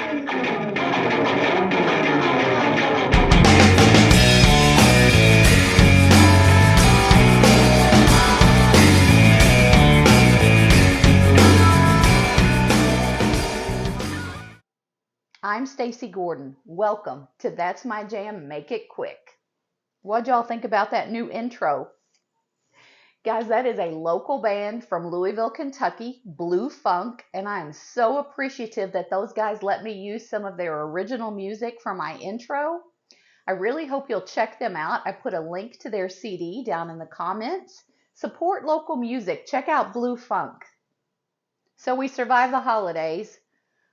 I'm Stacy Gordon. Welcome to That's My Jam, Make It Quick. What'd y'all think about that new intro? Guys, that is a local band from Louisville, Kentucky, Blue Funk, and I am so appreciative that those guys let me use some of their original music for my intro. I really hope you'll check them out. I put a link to their CD down in the comments. Support local music. Check out Blue Funk. So we survived the holidays.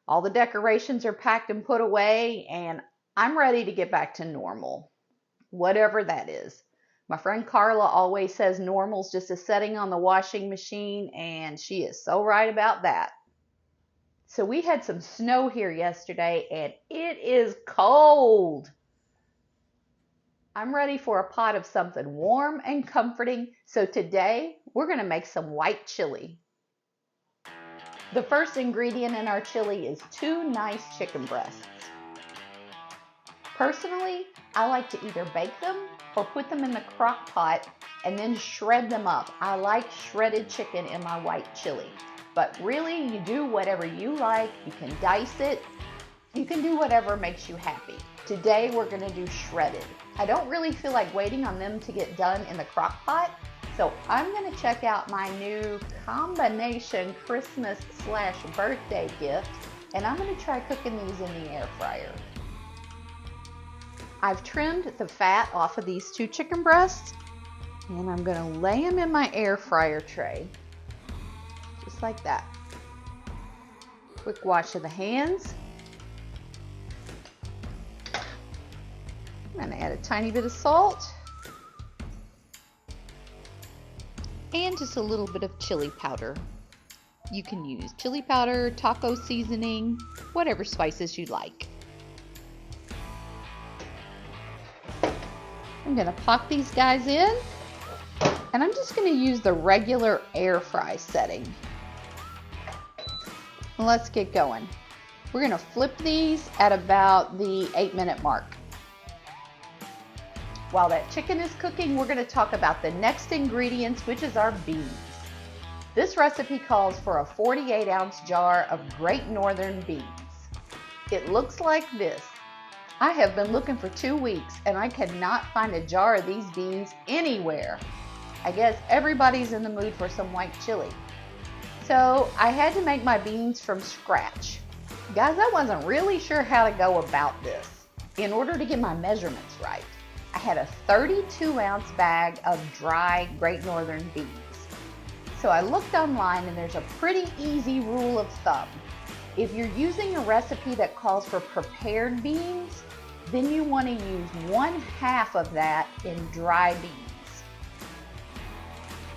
All the decorations are packed and put away, and I'm ready to get back to normal, whatever that is. My friend Carla always says normal's just a setting on the washing machine, and she is so right about that. So we had some snow here yesterday, and it is cold. I'm ready for a pot of something warm and comforting, so today we're going to make some white chili. The first ingredient in our chili is 2 nice chicken breasts. Personally, I like to either bake them or put them in the crock pot and then shred them up. I like shredded chicken in my white chili. But really, you do whatever you like. You can dice it. You can do whatever makes you happy. Today, we're going to do shredded. I don't really feel like waiting on them to get done in the crock pot. So I'm going to check out my new combination Christmas/birthday gift, and I'm going to try cooking these in the air fryer. I've trimmed the fat off of these 2 chicken breasts, and I'm going to lay them in my air fryer tray, just like that. Quick wash of the hands. I'm going to add a tiny bit of salt. And just a little bit of chili powder. You can use chili powder, taco seasoning, whatever spices you like. I'm going to pop these guys in, and I'm just going to use the regular air fry setting. Let's get going. We're going to flip these at about the 8-minute mark. While that chicken is cooking, we're going to talk about the next ingredients, which is our beans. This recipe calls for a 48-ounce jar of Great Northern beans. It looks like this. I have been looking for 2 weeks, and I cannot find a jar of these beans anywhere. I guess everybody's in the mood for some white chili. So I had to make my beans from scratch. Guys, I wasn't really sure how to go about this in order to get my measurements right. I had a 32-ounce bag of dry Great Northern beans. So I looked online, and there's a pretty easy rule of thumb. If you're using a recipe that calls for prepared beans, then you want to use 1/2 of that in dry beans.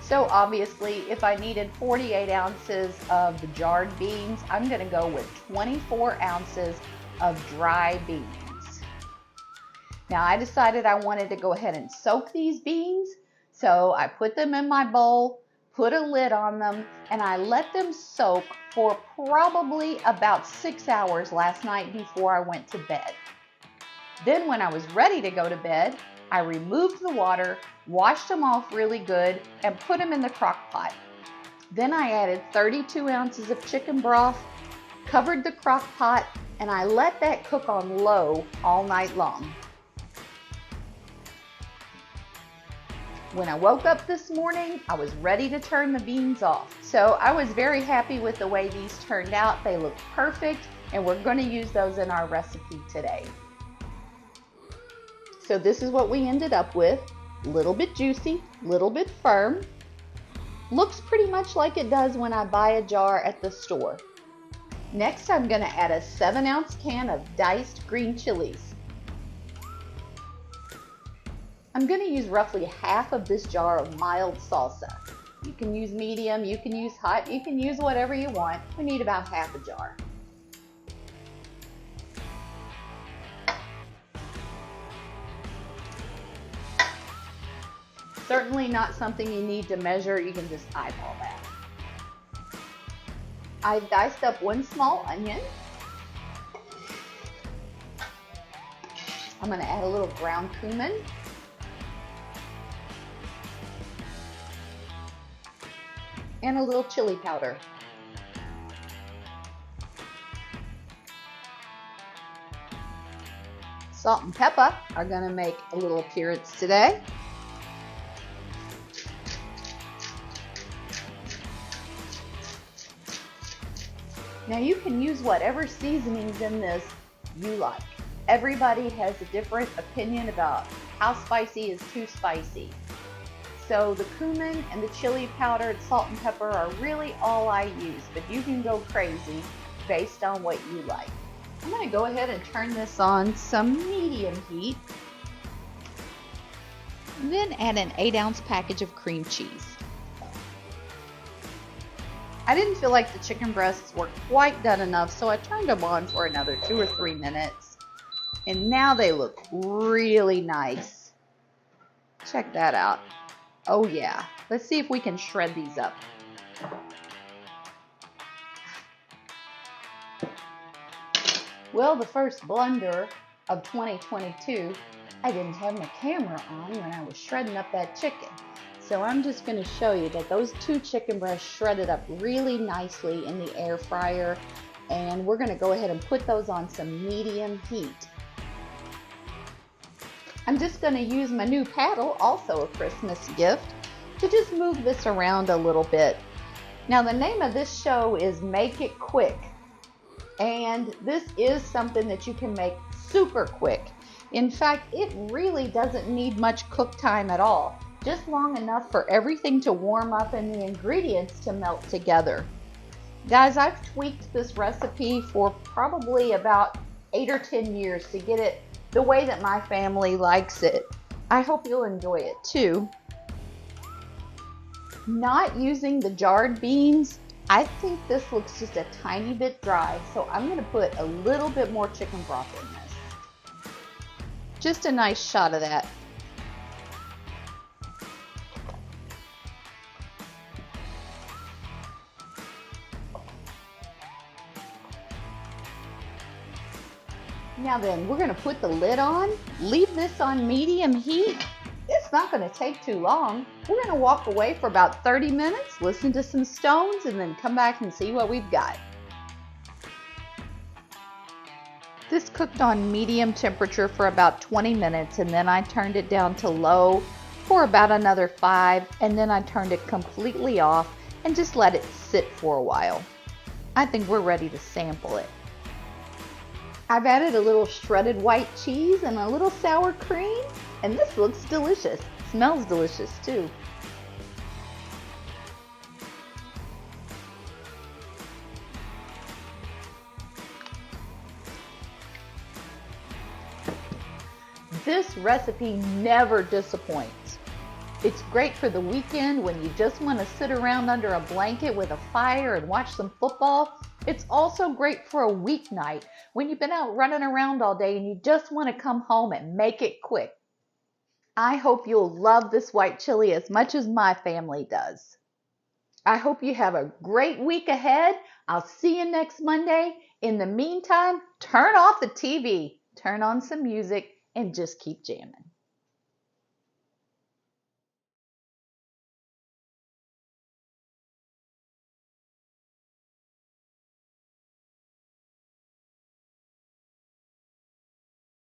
So obviously, if I needed 48 ounces of the jarred beans, I'm going to go with 24 ounces of dry beans. Now I decided I wanted to go ahead and soak these beans, so I put them in my bowl, put a lid on them, and I let them soak for probably about 6 hours last night before I went to bed. Then when I was ready to go to bed, I removed the water, washed them off really good, and put them in the crock pot. Then I added 32 ounces of chicken broth, covered the crock pot, and I let that cook on low all night long. When I woke up this morning, I was ready to turn the beans off. So I was very happy with the way these turned out. They look perfect, and we're going to use those in our recipe today. So this is what we ended up with. A little bit juicy, a little bit firm. Looks pretty much like it does when I buy a jar at the store. Next, I'm going to add a 7-ounce can of diced green chilies. I'm going to use roughly 1/2 of this jar of mild salsa. You can use medium, you can use hot, you can use whatever you want. We need about 1/2 a jar. Certainly not something you need to measure, you can just eyeball that. I've diced up 1 small onion. I'm going to add a little ground cumin. And a little chili powder. Salt and pepper are going to make a little appearance today. Now you can use whatever seasonings in this you like. Everybody has a different opinion about how spicy is too spicy. So the cumin and the chili powder and salt and pepper are really all I use, but you can go crazy based on what you like. I'm going to go ahead and turn this on some medium heat. And then add an 8-ounce package of cream cheese. I didn't feel like the chicken breasts were quite done enough, so I turned them on for another 2 or 3 minutes. And now they look really nice. Check that out. Oh yeah. Let's see if we can shred these up. Well, the first blunder of 2022, I didn't have my camera on when I was shredding up that chicken. So I'm just going to show you that those 2 chicken breasts shredded up really nicely in the air fryer. And we're going to go ahead and put those on some medium heat. I'm just going to use my new paddle, also a Christmas gift, to just move this around a little bit. Now the name of this show is Make It Quick. And this is something that you can make super quick. In fact, it really doesn't need much cook time at all. Just long enough for everything to warm up and the ingredients to melt together. Guys, I've tweaked this recipe for probably about 8 or 10 years to get it the way that my family likes it. I hope you'll enjoy it too. Not using the jarred beans, I think this looks just a tiny bit dry, so I'm going to put a little bit more chicken broth in this. Just a nice shot of that. Now then, we're going to put the lid on, leave this on medium heat. It's not going to take too long. We're going to walk away for about 30 minutes, listen to some stones, and then come back and see what we've got. This cooked on medium temperature for about 20 minutes, and then I turned it down to low for about another 5, and then I turned it completely off and just let it sit for a while. I think we're ready to sample it. I've added a little shredded white cheese and a little sour cream, and this looks delicious. Smells delicious too. This recipe never disappoints. It's great for the weekend when you just want to sit around under a blanket with a fire and watch some football. It's also great for a weeknight when you've been out running around all day and you just want to come home and make it quick. I hope you'll love this white chili as much as my family does. I hope you have a great week ahead. I'll see you next Monday. In the meantime, turn off the TV, turn on some music, and just keep jamming.